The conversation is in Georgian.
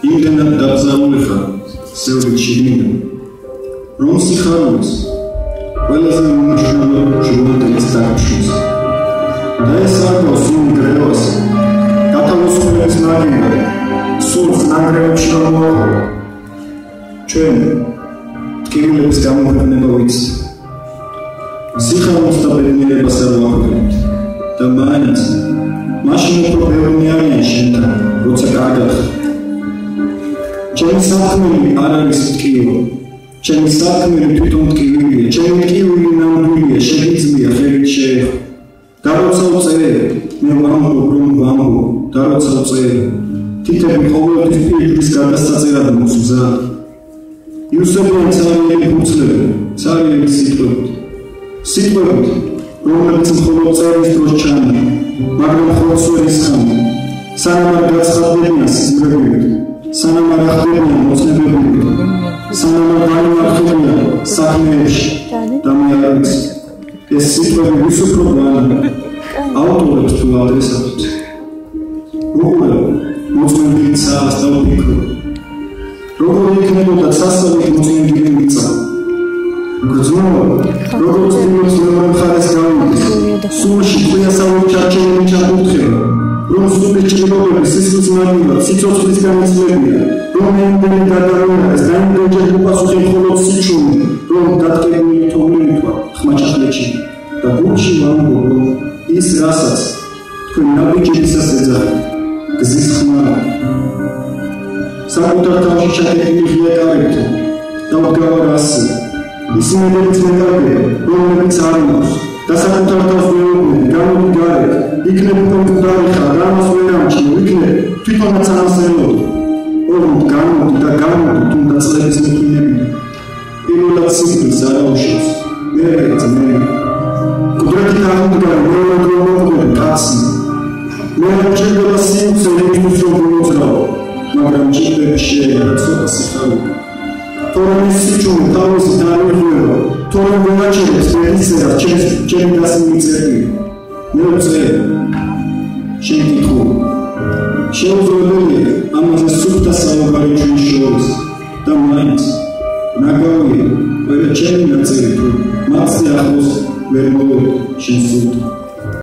იმდენად დაბზარული ხარ სევდით შიგნიდან, რომ სიხარულის ყველაზე უმნიშვნელო ჟურნალისტის დაგვრჩის. და ეს არ გავს იმ გრევას, გათავისუფლების მაგივრად, სულს ნანგრევებში რომ მოაყო. ჩვენ ტკივილების გამოქვეყნება ვიცით. სიხარულს და ბედნიერებას არ ვაღვიქვით და მაინც მაშინ უფრო ბევრი არიან შენთან, როცა კარგად ხარ. ჩემი საქმე არ არის ტკივილ. ჩემი საქმე თვითონ ტკივილია, ჩემი ტკივილი ნამდვილია, შეგიძლია ხელით შეეხო. და როცა ვწერე, მე ვამბობ, რომ ვამბობ, და როცა ვწერე, თითები ყოველთვის პირდაპირ გადასაწერად მოსვზა. იუსებიან ცარიელი ფურცლები, ცარიელი სიტყვებით, რომლებიც მხოლოდ წერის დროს ჩანდა, მაგრამ მხოლოდ სვერის ხანდა, სანამ არ გაცხადდებიან სიზმრებით, სანამ არ ახდებიან მოცნებებით, სანამ არ გამარხებიან საქმეებში და მე არ ვიცი, ეს სიტყვები ვის უფრო გვანდა, ავტორებს თუ ადრესატებს. უყურებ, მოწმენდილი ცას და ვფიქრობ, როგორ იქნებოდა სასწაულით მოწმენდილი მიწა. გრძნობა, როგორც წინოს მეორე მხარეს გავიდეს, სულში ხვიასავით ჩარჩენილი ჩაკურთხება, რომ სულის ჭრილობები სისხლის მაგივრად, სიცოცხლის განიცლებია, რომ იმდენი გადარონებას და იმდენჯერ უპასუხი მხოლოდ სიჩუმე, რომ დატკეპნილი თოვლივით ხმაჩახლეთში და გულში ვამბობ, რომ ის რასაც თქვენ ნაბიჯებისას ეძახით, გზის ხმარა. საკუთარ თავში ჩაკეტილი ღია კარებთან და ვდგავარ ასე. ისინებიც მეკარგება, რომლებიც არ იმავს და საკუთარ თავს ვეუბნები, გამოდი გარეთ, იქნებ უფრო მკვდარი ხარ, რამას ვერ ამჩნევ, იქნებ თვითონაც ამას ელოდი. ოღონდ გამოდი და გამოდი, თუნდა წლების მოქმედებიდან. პირველად სიკვდილს არ აუშვებს, მერეც მე. კუდრეთით აღმდგარ, მეორე დრო მოყვები, კაცი. მე არ მჭირდება სიუცე, იმისთვის რომ გულოძრავო, მაგრამ მჭირდება შეეგება ცოტა სიხარული. თორემ ის სიჩუმე თავისით არ მიღვიება, თორემ ვენაჩერებს მედიცინას ჩემი დასმული წერტილი. მე ვწერე, შენ კითხულობ. შეუძლებელია ამაზე სუფთა საუბარი ჩვენს შორის და მაინც ნაგავია ყველა ჩემი ნაწერი, რომ მათზე ახლოს ვერ მოვედი შენ სულთან.